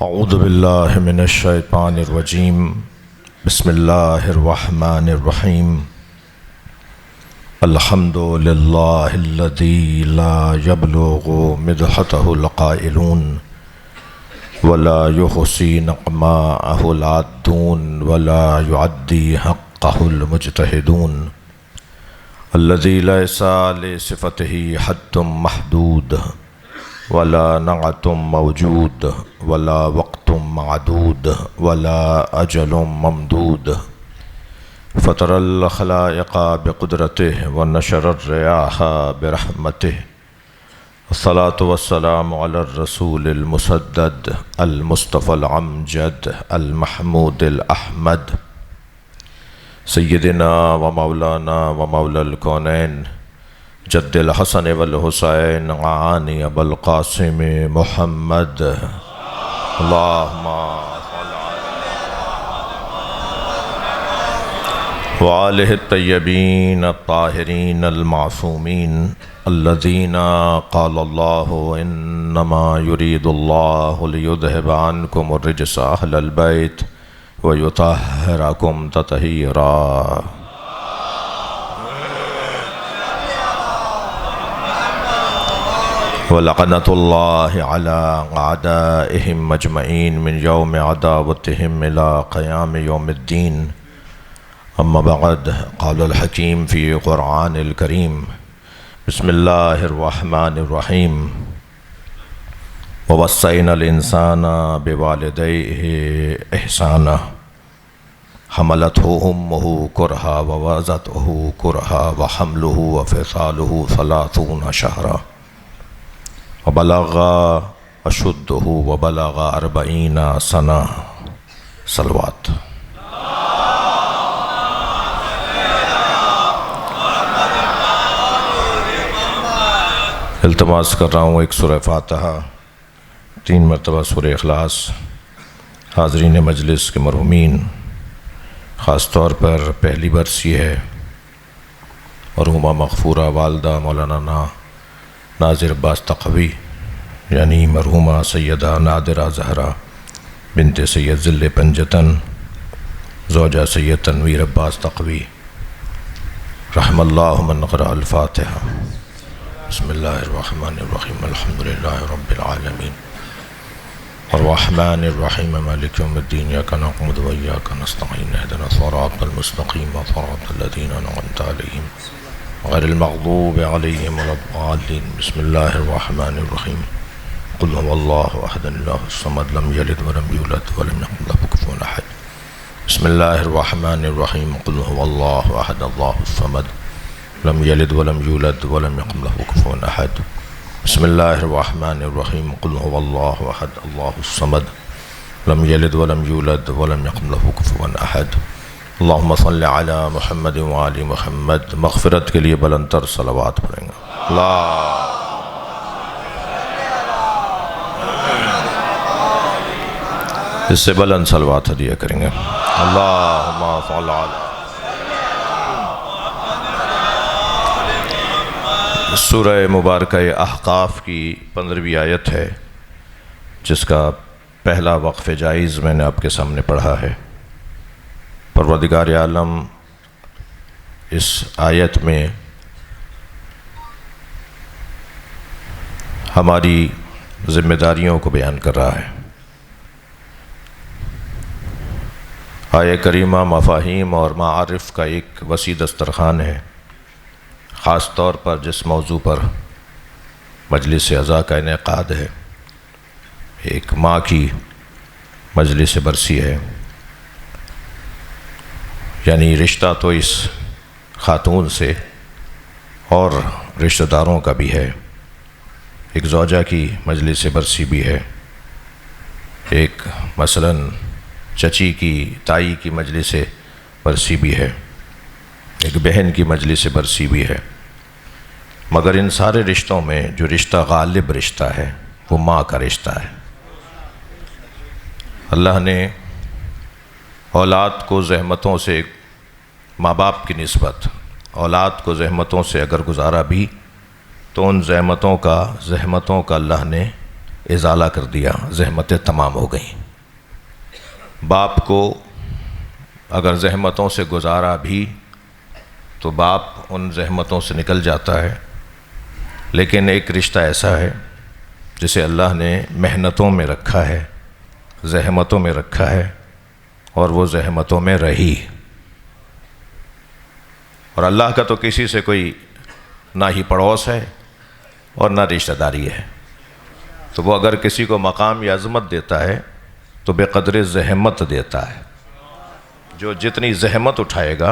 اعوذ باللہ من الشیطان الرجیم بسم اللہ الرحمن الرحیم الحمد للہ الذی لا یبلغ مدحتہ القائلون ولا یحصی نقماءہ العادون ولا یعدی حقہ المجتہدون الذی لیس لصفتہ حد محدود ولا نعت موجود ولا وقت معدود ولا اجل ممدود فطر الخلائق بقدرته ونشر الرياح برحمته الصلاة والسلام على الرسول المسدد المصطفى العمجد المحمود الأحمد سيدنا ومولانا ومولى الكونين جد الحسن والحسین عانی ابو القاسم محمد اللہم وآلہ الطیبین الطاہرین المعصومین الذین قال اللہ انما یرید اللہ لیذہب عنکم الرجس اہل البیت ویطہرکم تطہیرا وَلَعْنَةُ اللَّهِ عَلَىٰ أَعْدَائِهِمْ أَجْمَعِينَ مِنْ يَوْمِ عَدَاوَتِهِمْ إِلَىٰ قِيَامِ يَوْمِ الدِّينِ أَمَّا بَعْدُ قَالَ الْحَكِيمُ فِي قُرْآنِ الْكَرِيمِ بسم الله الرحمن الرحيم وَوَصَّيْنَا الْإِنسَانَ بِوَالِدَيْهِ إِحْسَانًا حَمَلَتْهُ أُمُّهُ كُرْهًا وَوَضَعَتْهُ كُرْهًا وَحَمْلُهُ وَفِصَالُهُ 30 شهرا وبلغ اشدہ وبلغ 40 سنہ صلوات التماس کر رہا ہوں ایک سورہ فاتحہ 3 مرتبہ سورہ اخلاص حاضرین مجلس کے مرحومین خاص طور پر پہلی برس یہ ہے مرحومہ مغفورہ والدہ مولانا ناظر عباس تقوی یعنی مرحومہ سیدہ نادرہ زہرا بنت سید ذل پنجتن زوجہ سید تنویر عباس تقوی رحم اللہ من قرأ الفاتحہ بسم اللہ الرحمن الرحیم الحمدللہ رب العالمین الرحمن الرحیم مالک یوم الدین ایاک نعبد و ایاک نستعین اهدنا الصراط المستقیم صراط الذین انعمت علیہم غیر المغضوب علیہم ولا الضالین بسم اللہ الرحمن الرحیم قل هو اللہ احد اللہ الصمد لم یلد ولم یولد ولم یکن له کفوا احد بسم اللہ الرحمن الرحیم قل هو اللہ احد اللہ الصمد لم یلد ولم یولد ولم یکن له کفوا احد بسم اللہ الرحمن الرحیم قل هو اللہ احد اللہ الصمد لم یلد ولم یولد ولم یکن له کفوا احد اللہم صلی علی محمد وآل محمد مغفرت کے لیے بلندتر صلوات پڑھیں گے اس سے بلند صلوات ہدیہ کریں گے اللہم صلی علی سورہ مبارکہ احقاف کی 15ویں آیت ہے جس کا پہلا وقف جائز میں نے آپ کے سامنے پڑھا ہے پروردگار عالم اس آیت میں ہماری ذمہ داریوں کو بیان کر رہا ہے آیہ کریمہ مفاہیم اور معارف کا ایک وسیع دسترخوان ہے خاص طور پر جس موضوع پر مجلس عزا کا انعقاد ہے ایک ماں کی مجلس برسی ہے یعنی رشتہ تو اس خاتون سے اور رشتہ داروں کا بھی ہے ایک زوجہ کی مجلس برسی بھی ہے ایک مثلاً چچی کی تائی کی مجلس برسی بھی ہے ایک بہن کی مجلس برسی بھی ہے مگر ان سارے رشتوں میں جو رشتہ غالب رشتہ ہے وہ ماں کا رشتہ ہے اللہ نے اولاد کو زحمتوں سے ماں باپ کی نسبت اولاد کو زحمتوں سے اگر گزارا بھی تو ان زحمتوں کا اللہ نے ازالہ کر دیا، زحمتیں تمام ہو گئیں۔ باپ کو اگر زحمتوں سے گزارا بھی تو باپ ان زحمتوں سے نکل جاتا ہے، لیکن ایک رشتہ ایسا ہے جسے اللہ نے محنتوں میں رکھا ہے، زحمتوں میں رکھا ہے، اور وہ زحمتوں میں رہی۔ اور اللہ کا تو کسی سے کوئی نہ ہی پڑوس ہے اور نہ رشتہ داری ہے، تو وہ اگر کسی کو مقام یا عظمت دیتا ہے تو بے قدر زحمت دیتا ہے۔ جو جتنی زحمت اٹھائے گا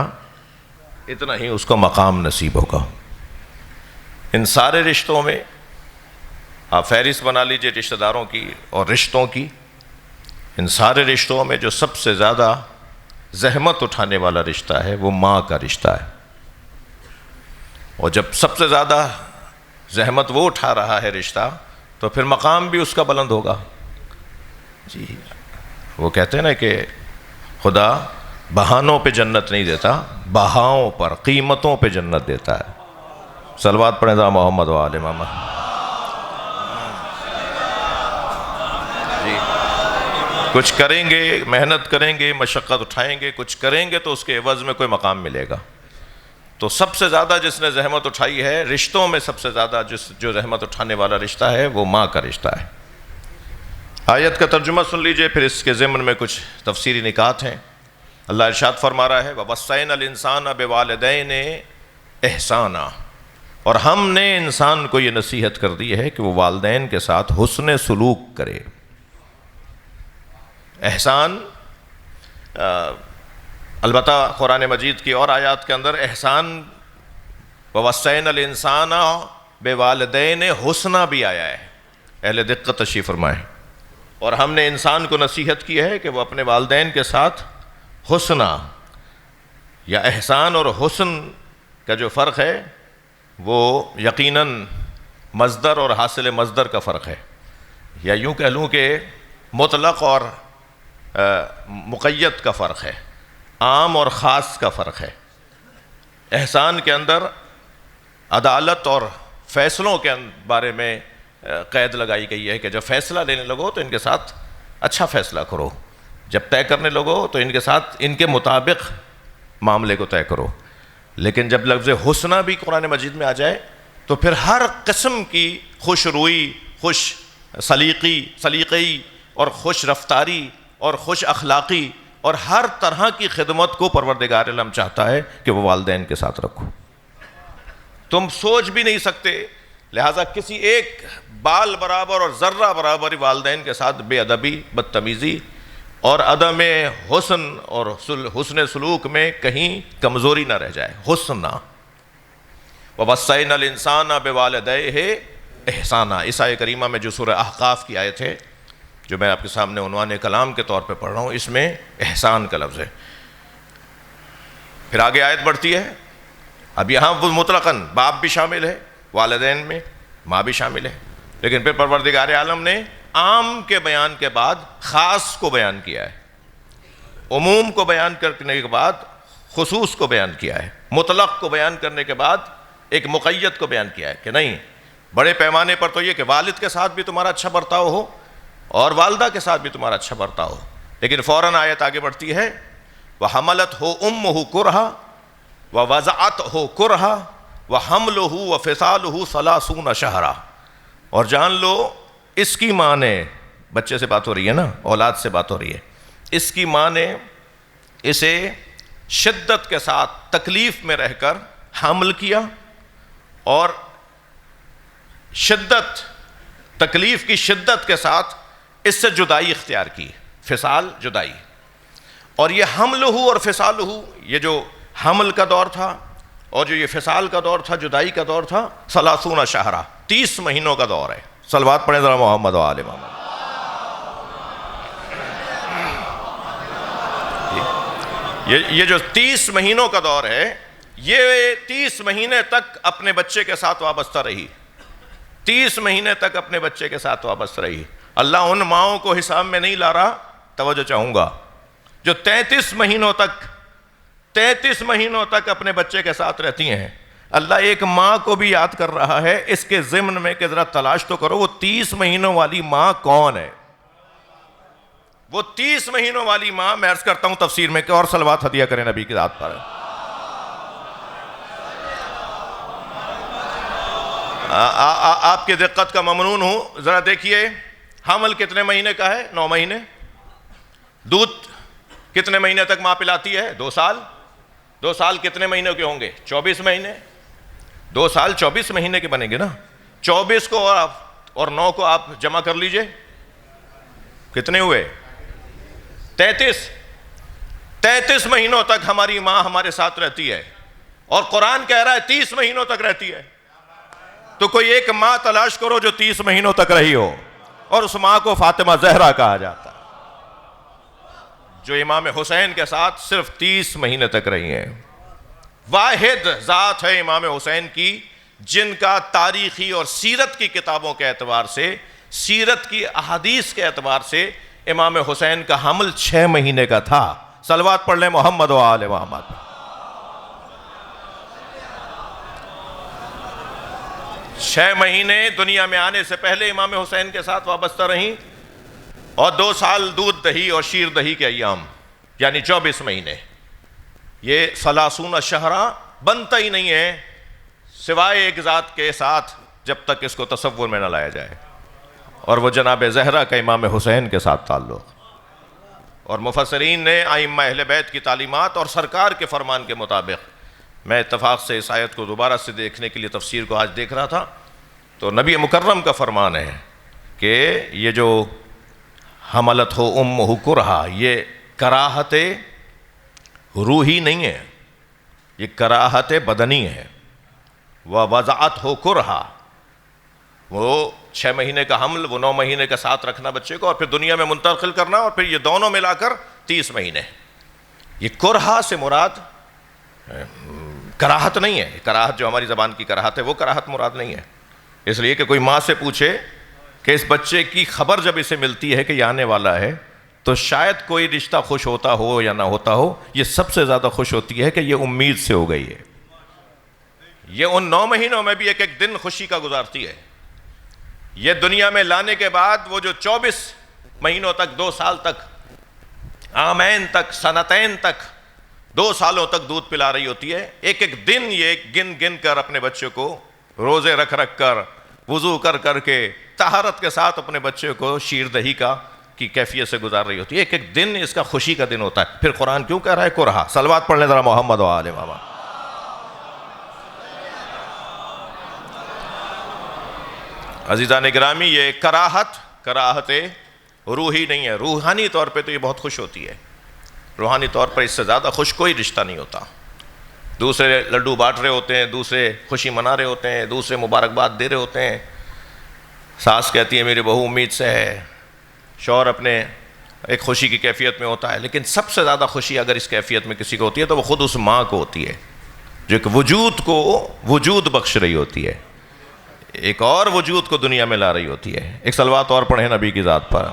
اتنا ہی اس کو مقام نصیب ہوگا۔ ان سارے رشتوں میں آپ فہرست بنا لیجئے رشتہ داروں کی اور رشتوں کی، ان سارے رشتوں میں جو سب سے زیادہ زحمت اٹھانے والا رشتہ ہے وہ ماں کا رشتہ ہے، اور جب سب سے زیادہ زحمت وہ اٹھا رہا ہے رشتہ تو پھر مقام بھی اس کا بلند ہوگا۔ جی وہ کہتے ہیں نا کہ خدا بہانوں پہ جنت نہیں دیتا، بہاؤں پر، قیمتوں پہ جنت دیتا ہے۔ صلوات پڑھیں ذرا محمد و آل محمد۔ جی کچھ کریں گے، محنت کریں گے، مشقت اٹھائیں گے، کچھ کریں گے تو اس کے عوض میں کوئی مقام ملے گا۔ تو سب سے زیادہ جس نے زحمت اٹھائی ہے رشتوں میں، سب سے زیادہ جو زحمت اٹھانے والا رشتہ ہے وہ ماں کا رشتہ ہے۔ آیت کا ترجمہ سن لیجئے، پھر اس کے ضمن میں کچھ تفسیری نکات ہیں۔ اللہ ارشاد فرما رہا ہے وَوَصَّيْنَا الْإِنسَانَ بِوَالِدَيْنِ إِحْسَانًا، اور ہم نے انسان کو یہ نصیحت کر دی ہے کہ وہ والدین کے ساتھ حسن سلوک کرے۔ احسان البتہ قرآن مجید کی اور آیات کے اندر احسان وَوَصَّيْنَا الْإِنسَانَ بِوَالِدَيْنِ حُسْنًا بھی آیا ہے، اہل دقت تشریف فرمائیں۔ اور ہم نے انسان کو نصیحت کی ہے کہ وہ اپنے والدین کے ساتھ حسنہ، یا احسان اور حسن کا جو فرق ہے وہ یقیناً مصدر اور حاصل مصدر کا فرق ہے، یا یوں کہہ لوں کہ مطلق اور مقید کا فرق ہے، عام اور خاص کا فرق ہے۔ احسان کے اندر عدالت اور فیصلوں کے بارے میں قید لگائی گئی ہے کہ جب فیصلہ لینے لگو تو ان کے ساتھ اچھا فیصلہ کرو، جب طے کرنے لگو تو ان کے ساتھ ان کے مطابق معاملے کو طے کرو۔ لیکن جب لفظ حسنہ بھی قرآن مجید میں آ جائے تو پھر ہر قسم کی خوش روئی، خوش سلیقی اور خوش رفتاری اور خوش اخلاقی اور ہر طرح کی خدمت کو پروردگار عالم چاہتا ہے کہ وہ والدین کے ساتھ رکھو۔ تم سوچ بھی نہیں سکتے، لہٰذا کسی ایک بال برابر اور ذرہ برابر والدین کے ساتھ بے ادبی، بدتمیزی اور عدم حسن اور حسن سلوک میں کہیں کمزوری نہ رہ جائے۔ حسنہ وَوَصَّيْنَا الْإِنسَانَ بِوَالِدَيْهِ إِحْسَانًا، اس آیہ کریمہ میں جو سورہ احقاف کی آیت ہے جو میں آپ کے سامنے عنوان کلام کے طور پہ پڑھ رہا ہوں، اس میں احسان کا لفظ ہے۔ پھر آگے آیت بڑھتی ہے، اب یہاں وہ مطلقاً باپ بھی شامل ہے، والدین میں ماں بھی شامل ہے، لیکن پھر پروردگار عالم نے عام کے بیان کے بعد خاص کو بیان کیا ہے، عموم کو بیان کرنے کے بعد خصوص کو بیان کیا ہے، مطلق کو بیان کرنے کے بعد ایک مقید کو بیان کیا ہے کہ نہیں، بڑے پیمانے پر تو یہ کہ والد کے ساتھ بھی تمہارا اچھا برتاؤ ہو اور والدہ کے ساتھ بھی تمہارا اچھا برتاؤ ہو، لیکن فوراً آیت آگے بڑھتی ہے وَحَمَلَتْهُ أُمُّهُ كُرْهًا وَوَضَعَتْهُ كُرْهًا وَحَمْلُهُ وَفِصَالُهُ 30 شهرًا، اور جان لو اس کی ماں نے، بچے سے بات ہو رہی ہے نا، اولاد سے بات ہو رہی ہے، اس کی ماں نے اسے شدت کے ساتھ تکلیف میں رہ کر حمل کیا اور شدت، تکلیف کی شدت کے ساتھ اس سے جدائی اختیار کی، فصال جدائی۔ اور یہ حملہ اور فصالہ، یہ جو حمل کا دور تھا اور جو یہ فصال کا دور تھا، جدائی کا دور تھا، 30 شہرہ، 30 مہینوں کا دور ہے۔ صلوات پڑھیں ذرا محمد و آل محمد۔ یہ جو 30 مہینوں کا دور ہے، یہ 30 مہینے تک اپنے بچے کے ساتھ وابستہ رہی، 30 مہینے تک اپنے بچے کے ساتھ وابستہ رہی۔ اللہ ان ماؤں کو حساب میں نہیں لا رہا، توجہ چاہوں گا، جو 33 مہینوں تک اپنے بچے کے ساتھ رہتی ہیں، اللہ ایک ماں کو بھی یاد کر رہا ہے اس کے ضمن میں کہ ذرا تلاش تو کرو وہ 30 مہینوں والی ماں کون ہے. وہ 30 مہینوں والی ماں، میں عرض کرتا ہوں تفسیر میں کہ اور صلوات ہدیہ کریں نبی کی ذات پر. آپ کی دقت کا ممنون ہوں. ذرا دیکھیے حمل کتنے مہینے کا ہے؟ 9 مہینے. دودھ کتنے مہینے تک ماں پلاتی ہے؟ 2 سال. 2 سال کتنے مہینے کے ہوں گے؟ 24 مہینے. 2 سال 24 مہینے کے بنیں گے نا. 24 کو اور 9 کو آپ جمع کر لیجئے، کتنے ہوئے؟ 33 مہینوں تک ہماری ماں ہمارے ساتھ رہتی ہے، اور قرآن کہہ رہا ہے 30 مہینوں تک رہتی ہے. تو کوئی ایک ماں تلاش کرو جو 30 مہینوں تک رہی ہو، اور اس ماں کو فاطمہ زہرا کہا جاتا ہے، جو امام حسین کے ساتھ صرف 30 مہینے تک رہی ہیں. واحد ذات ہے امام حسین کی جن کا تاریخی اور سیرت کی کتابوں کے اعتبار سے، سیرت کی احادیث کے اعتبار سے امام حسین کا حمل 6 مہینے کا تھا. صلوات پڑھ لیں محمد و آل محمد. 6 مہینے دنیا میں آنے سے پہلے امام حسین کے ساتھ وابستہ رہیں، اور 2 سال دودھ دہی اور شیر دہی کے ایام، یعنی 24 مہینے. یہ 30 شہرہ بنتا ہی نہیں ہے سوائے ایک ذات کے ساتھ جب تک اس کو تصور میں نہ لایا جائے، اور وہ جناب زہرا کا امام حسین کے ساتھ تعلق. اور مفسرین نے ائمہ اہل بیت کی تعلیمات اور سرکار کے فرمان کے مطابق، میں اتفاق سے اس آیت کو دوبارہ سے دیکھنے کے لیے تفسیر کو آج دیکھ رہا تھا، تو نبی مکرم کا فرمان ہے کہ یہ جو حملت ہو امہ کرہا، یہ کراہت روحی نہیں ہے، یہ کراہت بدنی ہے. ووضعت ہو کرہا، وہ 6 مہینے کا حمل، وہ 9 مہینے کا ساتھ رکھنا بچے کو، اور پھر دنیا میں منتقل کرنا، اور پھر یہ دونوں ملا کر 30 مہینے. یہ کرہا سے مراد کراہت نہیں ہے. کراہت جو ہماری زبان کی کراہت ہے وہ کراہت مراد نہیں ہے. اس لیے کہ کوئی ماں سے پوچھے کہ اس بچے کی خبر جب اسے ملتی ہے کہ یہ آنے والا ہے، تو شاید کوئی رشتہ خوش ہوتا ہو یا نہ ہوتا ہو، یہ سب سے زیادہ خوش ہوتی ہے کہ یہ امید سے ہو گئی ہے. یہ ان 9 مہینوں میں بھی ایک ایک دن خوشی کا گزارتی ہے. یہ دنیا میں لانے کے بعد وہ جو 24 مہینوں تک، 2 سال تک، عامین تک، سنتین تک، 2 سالوں تک دودھ پلا رہی ہوتی ہے، ایک ایک دن یہ گن گن کر اپنے بچے کو روزے رکھ رکھ کر، وضو کر کر کے، طہارت کے ساتھ اپنے بچے کو شیر دہی کی کیفیت سے گزار رہی ہوتی ہے. ایک ایک دن اس کا خوشی کا دن ہوتا ہے. پھر قرآن کیوں کہہ رہا ہے کرہا؟ صلوات پڑھ لیں ذرا محمد و آل محمد. عزیزان گرامی، یہ کراہت روحی نہیں ہے. روحانی طور پہ تو یہ بہت خوش ہوتی ہے، روحانی طور پر اس سے زیادہ خوش کوئی رشتہ نہیں ہوتا. دوسرے لڈو بانٹ رہے ہوتے ہیں، دوسرے خوشی منا رہے ہوتے ہیں، دوسرے مبارکباد دے رہے ہوتے ہیں. ساس کہتی ہے میری بہو امید سے ہے، شوہر اپنے ایک خوشی کی کیفیت میں ہوتا ہے. لیکن سب سے زیادہ خوشی اگر اس کیفیت میں کسی کو ہوتی ہے تو وہ خود اس ماں کو ہوتی ہے، جو ایک وجود کو وجود بخش رہی ہوتی ہے، ایک اور وجود کو دنیا میں لا رہی ہوتی ہے. ایک صلوات اور پڑھیں نبی کی ذات پر.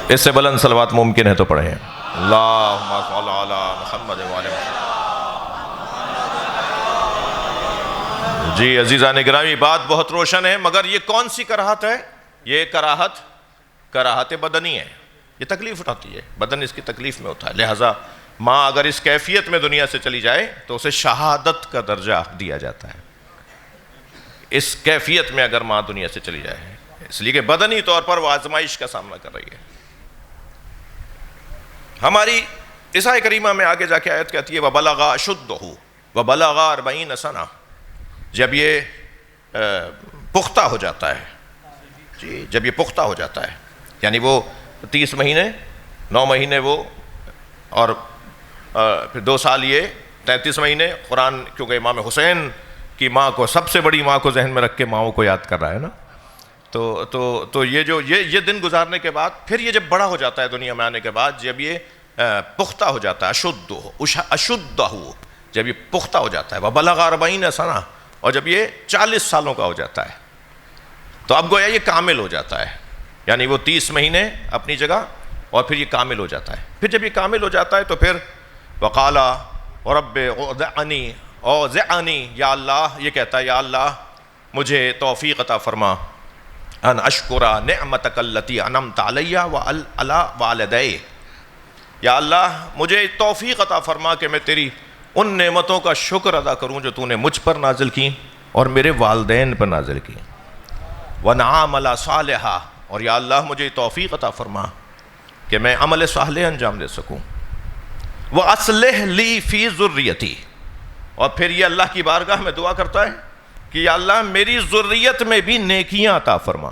اس سے بلند صلوات ممکن ہے تو پڑھیں. اللہم صل علی محمد و آل محمد. جی عزیزان گرامی، بات بہت روشن ہے، مگر یہ کون سی کراہت ہے؟ یہ کراہت بدنی ہے. یہ تکلیف اٹھاتی ہے، بدن اس کی تکلیف میں ہوتا ہے. لہٰذا ماں اگر اس کیفیت میں دنیا سے چلی جائے تو اسے شہادت کا درجہ دیا جاتا ہے. اس کیفیت میں اگر ماں دنیا سے چلی جائے، اس لیے کہ بدنی طور پر وہ آزمائش کا سامنا کر رہی ہے. ہماری عیسائی کریمہ میں آگے جا کے آیت کہتی ہے وَبَلَغَ أَشُدَّهُ وَبَلَغَ 40 سَنَةً. جب یہ پختہ ہو جاتا ہے، جی جب یہ پختہ ہو جاتا ہے، یعنی وہ 30 مہینے، 9 مہینے وہ، اور پھر 2 سال یہ، 33 مہینے. قرآن کیونکہ امام حسین کی ماں کو، سب سے بڑی ماں کو ذہن میں رکھ کے ماؤں کو یاد کر رہا ہے نا. تو یہ دن گزارنے کے بعد پھر یہ جب بڑا ہو جاتا ہے دنیا میں آنے کے بعد، جب یہ پختہ ہو جاتا ہے، اشدہ، جب یہ پختہ ہو جاتا ہے، وَبَلَغَ 40 سَنَةً، اور جب یہ 40 سالوں کا ہو جاتا ہے، تو اب گویا یہ کامل ہو جاتا ہے. یعنی وہ 30 مہینے اپنی جگہ، اور پھر یہ کامل ہو جاتا ہے. پھر جب یہ کامل ہو جاتا ہے تو پھر وقالا رب اوزعنی، یا اللہ یہ کہتا ہے یا اللہ مجھے توفیق عطا فرما ان اشکر نعمتک التی انعمت علی وعلی والدی، یا اللہ مجھے توفیق عطا فرما کہ میں تیری ان نعمتوں کا شکر ادا کروں جو تو نے مجھ پر نازل کی اور میرے والدین پر نازل کی. وَنَعَامَلَ صَالِحًا، اور یا اللہ مجھے توفیق عطا فرما کہ میں عمل صالح انجام دے سکوں. وَأَصْلِحْ لِي فِي ذُرِّيَّتِي، اور پھر یہ اللہ کی بارگاہ میں دعا کرتا ہے کہ یا اللہ میری ذریت میں بھی نیکیاں عطا فرما.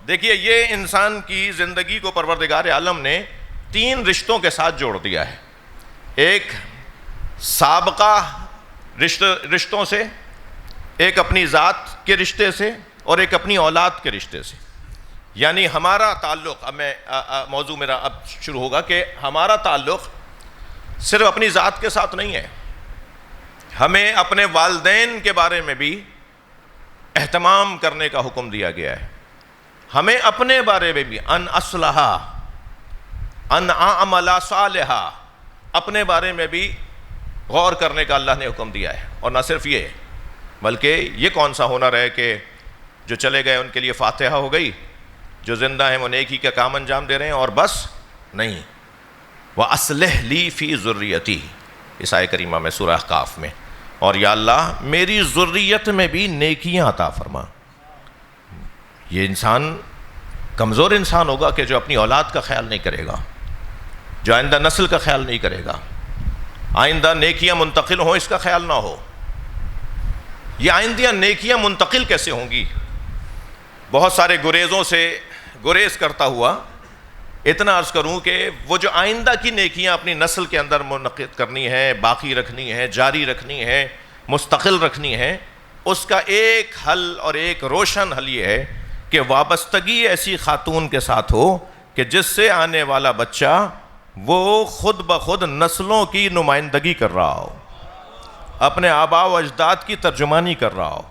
دیکھیے یہ انسان کی زندگی کو پروردگار عالم نے 3 رشتوں کے ساتھ جوڑ دیا ہے. ایک سابقہ رشتوں سے، ایک اپنی ذات کے رشتے سے، اور ایک اپنی اولاد کے رشتے سے. یعنی ہمارا تعلق، اب میں موضوع میرا اب شروع ہوگا کہ ہمارا تعلق صرف اپنی ذات کے ساتھ نہیں ہے، ہمیں اپنے والدین کے بارے میں بھی اہتمام کرنے کا حکم دیا گیا ہے. ہمیں اپنے بارے میں بھی ان اصلح ان اعمل صالحا، اپنے بارے میں بھی غور کرنے کا اللہ نے حکم دیا ہے. اور نہ صرف یہ بلکہ یہ کون سا ہنر ہے کہ جو چلے گئے ان کے لیے فاتحہ ہو گئی، جو زندہ ہیں وہ نیکی کا کام انجام دے رہے ہیں اور بس نہیں. وَأَصْلِحْ لِي فِي ذُرِّيَّتِي، اس آیہ کریمہ میں سورہ احقاف میں، اور یا اللہ میری ذریت میں بھی نیکیاں عطا فرما. یہ انسان کمزور انسان ہوگا کہ جو اپنی اولاد کا خیال نہیں کرے گا، جو آئندہ نسل کا خیال نہیں کرے گا، آئندہ نیکیاں منتقل ہوں اس کا خیال نہ ہو. یہ آئندہ نیکیاں منتقل کیسے ہوں گی؟ بہت سارے گریزوں سے گریز کرتا ہوا اتنا عرض کروں کہ وہ جو آئندہ کی نیکیاں اپنی نسل کے اندر منعقد کرنی ہے، باقی رکھنی ہے، جاری رکھنی ہے، مستقل رکھنی ہے، اس کا ایک حل اور ایک روشن حل یہ ہے کہ وابستگی ایسی خاتون کے ساتھ ہو کہ جس سے آنے والا بچہ وہ خود بخود نسلوں کی نمائندگی کر رہا ہو، اپنے آباء و اجداد کی ترجمانی کر رہا ہو.